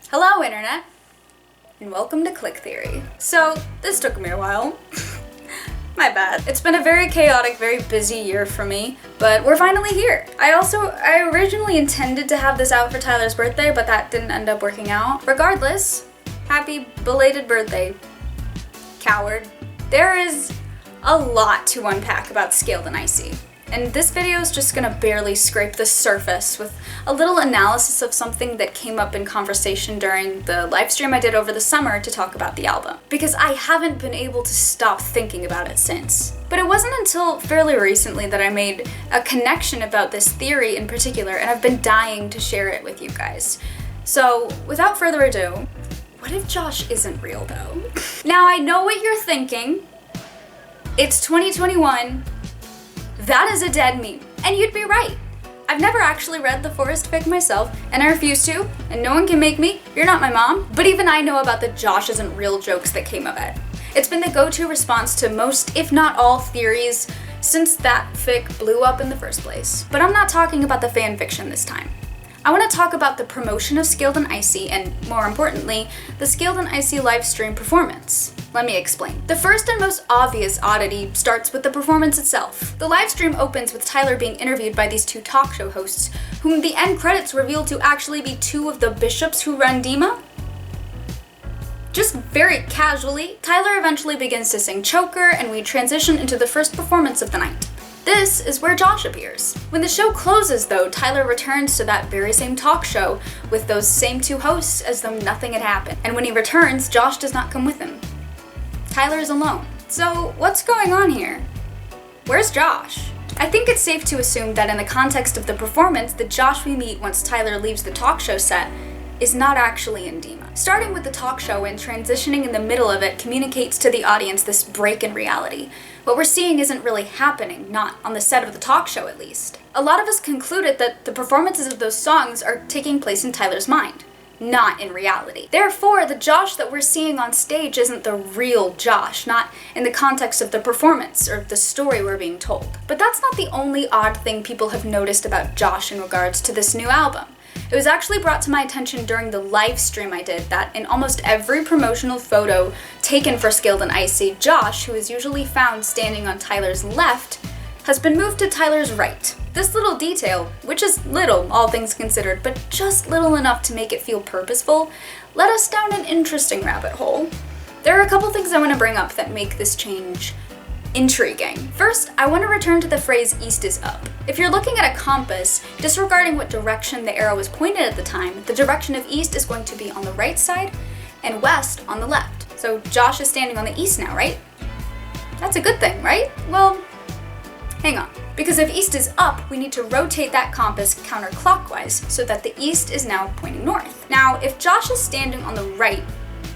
Hello, Internet, and welcome to Clique Theory. So, this took me a while. My bad. It's been a very chaotic, very busy year for me, but we're finally here. I originally intended to have this out for Tyler's birthday, but that didn't end up working out. Regardless, happy belated birthday, coward. There is a lot to unpack about Scaled and Icy. And this video is just gonna barely scrape the surface with a little analysis of something that came up in conversation during the live stream I did over the summer to talk about the album. Because I haven't been able to stop thinking about it since. But it wasn't until fairly recently that I made a connection about this theory in particular, and I've been dying to share it with you guys. So, without further ado, what if Josh isn't real though? Now I know what you're thinking. It's 2021. That is a dead meme. And you'd be right. I've never actually read the Theorist fic myself, and I refuse to, and no one can make me. You're not my mom. But even I know about the Josh isn't real jokes that came of it. It's been the go-to response to most, if not all, theories since that fic blew up in the first place. But I'm not talking about the fan fiction this time. I want to talk about the promotion of Scaled and Icy, and more importantly, the Scaled and Icy live stream performance. Let me explain. The first and most obvious oddity starts with the performance itself. The live stream opens with Tyler being interviewed by these two talk show hosts, whom the end credits reveal to actually be two of the bishops who run Dima. Just very casually, Tyler eventually begins to sing Choker, and we transition into the first performance of the night. This is where Josh appears. When the show closes though, Tyler returns to that very same talk show with those same two hosts as though nothing had happened. And when he returns, Josh does not come with him. Tyler is alone. So what's going on here? Where's Josh? I think it's safe to assume that in the context of the performance, the Josh we meet once Tyler leaves the talk show set is not actually in Dima. Starting with the talk show and transitioning in the middle of it communicates to the audience this break in reality. What we're seeing isn't really happening, not on the set of the talk show at least. A lot of us concluded that the performances of those songs are taking place in Tyler's mind, not in reality. Therefore, the Josh that we're seeing on stage isn't the real Josh, not in the context of the performance or the story we're being told. But that's not the only odd thing people have noticed about Josh in regards to this new album. It was actually brought to my attention during the live stream I did that in almost every promotional photo taken for Scaled and Icy, Josh, who is usually found standing on Tyler's left, has been moved to Tyler's right. This little detail, which is little, all things considered, but just little enough to make it feel purposeful, led us down an interesting rabbit hole. There are a couple things I want to bring up that make this change intriguing. First, I want to return to the phrase "east is up." If you're looking at a compass, disregarding what direction the arrow was pointed at the time, the direction of east is going to be on the right side and west on the left. So Josh is standing on the east now, right? That's a good thing, right? Well, hang on. Because if east is up, we need to rotate that compass counterclockwise so that the east is now pointing north. Now, if Josh is standing on the right,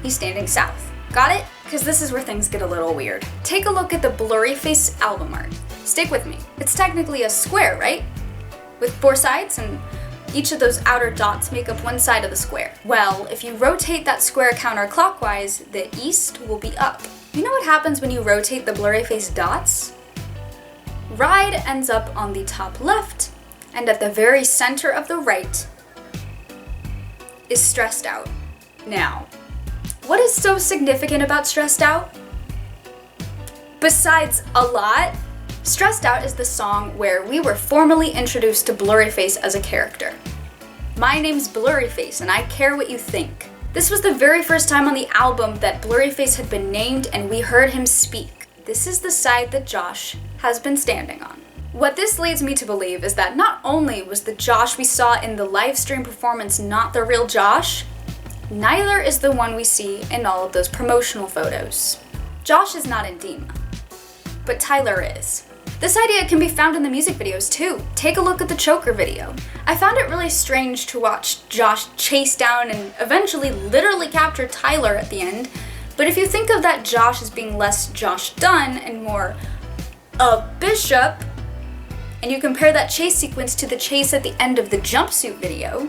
he's standing south. Got it? Because this is where things get a little weird. Take a look at the Blurryface album art. Stick with me. It's technically a square, right? With four sides, and each of those outer dots make up one side of the square. Well, if you rotate that square counterclockwise, the east will be up. You know what happens when you rotate the Blurryface dots? Ride ends up on the top left, and at the very center of the right is Stressed Out. Now, what is so significant about Stressed Out? Besides a lot, Stressed Out is the song where we were formally introduced to Blurryface as a character. My name's Blurryface, and I care what you think. This was the very first time on the album that Blurryface had been named and we heard him speak. This is the side that Josh has been standing on. What this leads me to believe is that not only was the Josh we saw in the live stream performance not the real Josh, neither is the one we see in all of those promotional photos. Josh is not in Dima, but Tyler is. This idea can be found in the music videos too. Take a look at the Choker video. I found it really strange to watch Josh chase down and eventually literally capture Tyler at the end, but if you think of that Josh as being less Josh Dunn and more a bishop, and you compare that chase sequence to the chase at the end of the jumpsuit video,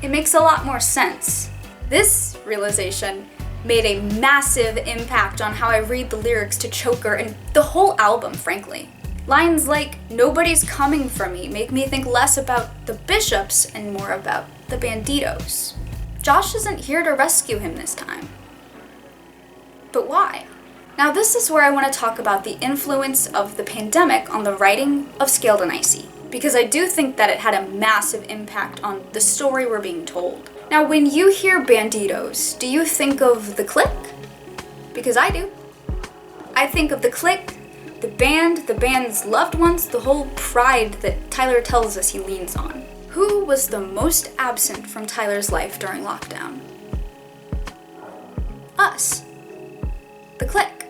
it makes a lot more sense. This realization made a massive impact on how I read the lyrics to Choker and the whole album, frankly. Lines like "nobody's coming for me" make me think less about the bishops and more about the banditos. Josh isn't here to rescue him this time. But why? Now this is where I want to talk about the influence of the pandemic on the writing of Scaled and Icy, because I do think that it had a massive impact on the story we're being told. Now when you hear Banditos, do you think of the Clique? Because I do. I think of the Clique, the band, the band's loved ones, the whole pride that Tyler tells us he leans on. Who was the most absent from Tyler's life during lockdown? Us. The Clique.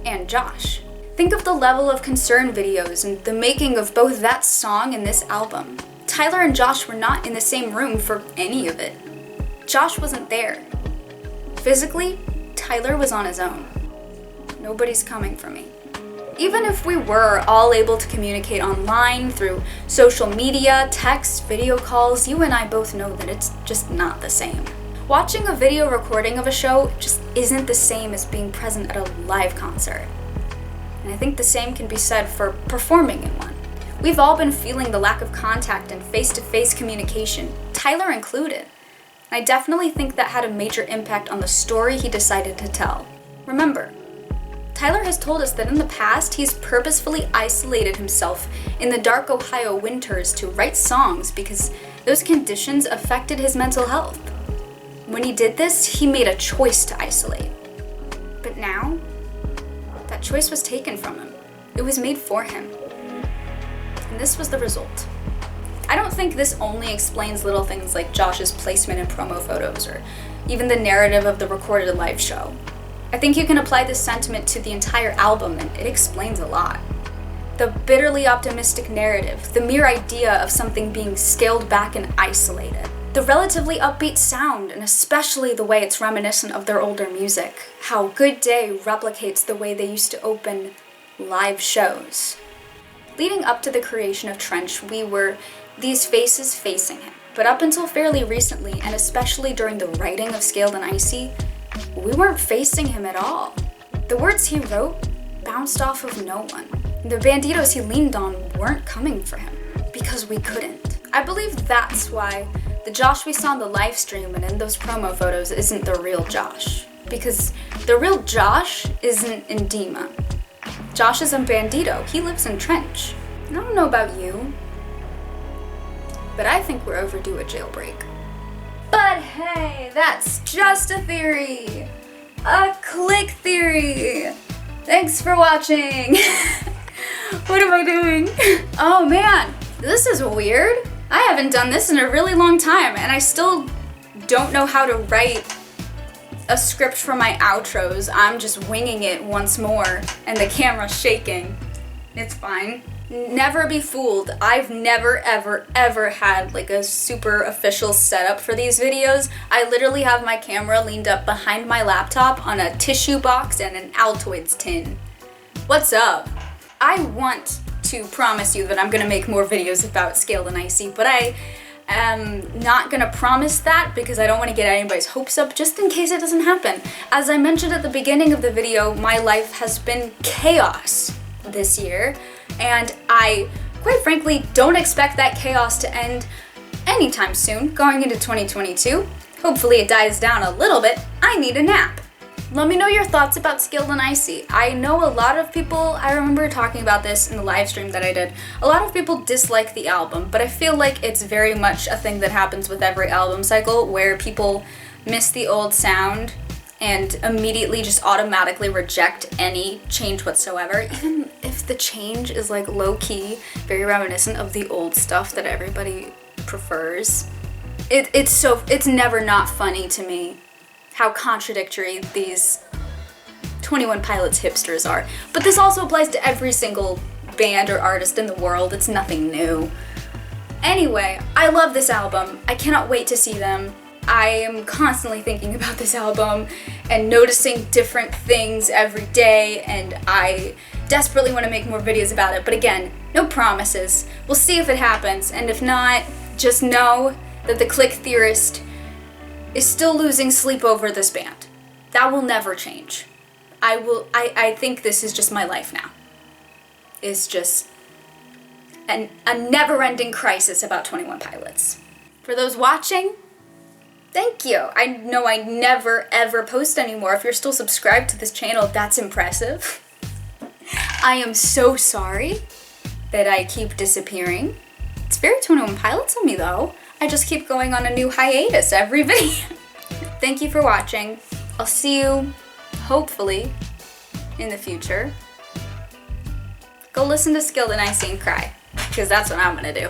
And Josh. Think of the level of concern videos and the making of both that song and this album. Tyler and Josh were not in the same room for any of it. Josh wasn't there. Physically, Tyler was on his own. Nobody's coming for me. Even if we were all able to communicate online through social media, text, video calls, you and I both know that it's just not the same. Watching a video recording of a show just isn't the same as being present at a live concert. And I think the same can be said for performing in one. We've all been feeling the lack of contact and face-to-face communication, Tyler included. And I definitely think that had a major impact on the story he decided to tell. Remember, Tyler has told us that in the past, he's purposefully isolated himself in the dark Ohio winters to write songs because those conditions affected his mental health. When he did this, he made a choice to isolate. But now, that choice was taken from him. It was made for him. And this was the result. I don't think this only explains little things like Josh's placement in promo photos or even the narrative of the recorded live show. I think you can apply this sentiment to the entire album and it explains a lot. The bitterly optimistic narrative, the mere idea of something being scaled back and isolated. The relatively upbeat sound, and especially the way it's reminiscent of their older music. How Good Day replicates the way they used to open live shows. Leading up to the creation of Trench, we were these faces facing him. But up until fairly recently, and especially during the writing of Scaled and Icy, we weren't facing him at all. The words he wrote bounced off of no one. The banditos he leaned on weren't coming for him, because we couldn't. I believe that's why the Josh we saw in the live stream and in those promo photos isn't the real Josh. Because the real Josh isn't in Dima. Josh is in Bandito. He lives in Trench. And I don't know about you, but I think we're overdue a jailbreak. But hey, that's just a theory. A clique theory. Thanks for watching. What am I doing? Oh man, this is weird. I haven't done this in a really long time and I still don't know how to write a script for my outros. I'm just winging it once more and the camera's shaking. It's fine. Never be fooled. I've never ever had like a super official setup for these videos. I literally have my camera leaned up behind my laptop on a tissue box and an Altoids tin. What's up? I want to promise you that I'm gonna make more videos about Scaled and Icy, but I am not gonna promise that because I don't want to get anybody's hopes up just in case it doesn't happen. As I mentioned at the beginning of the video, my life has been chaos this year, and I quite frankly don't expect that chaos to end anytime soon going into 2022. Hopefully it dies down a little bit. I need a nap. Let me know your thoughts about Scaled and Icy. I know a lot of people, I remember talking about this in the live stream that I did, a lot of people dislike the album, but I feel like it's very much a thing that happens with every album cycle where people miss the old sound and immediately just automatically reject any change whatsoever, even if the change is like low-key, very reminiscent of the old stuff that everybody prefers. It's never not funny to me how contradictory these 21 Pilots hipsters are. But this also applies to every single band or artist in the world. It's nothing new. Anyway, I love this album. I cannot wait to see them. I am constantly thinking about this album and noticing different things every day, and I desperately want to make more videos about it. But again, no promises. We'll see if it happens, and if not, just know that the Clique Theorist is still losing sleep over this band. That will never change. I think this is just my life now. It's just a never-ending crisis about 21 Pilots. For those watching, thank you. I know I never ever post anymore. If you're still subscribed to this channel, that's impressive. I am so sorry that I keep disappearing. It's very 21 Pilots on me though. I just keep going on a new hiatus every video. Thank you for watching. I'll see you, hopefully, in the future. Go listen to Skilled and Icy and cry, because that's what I'm gonna do.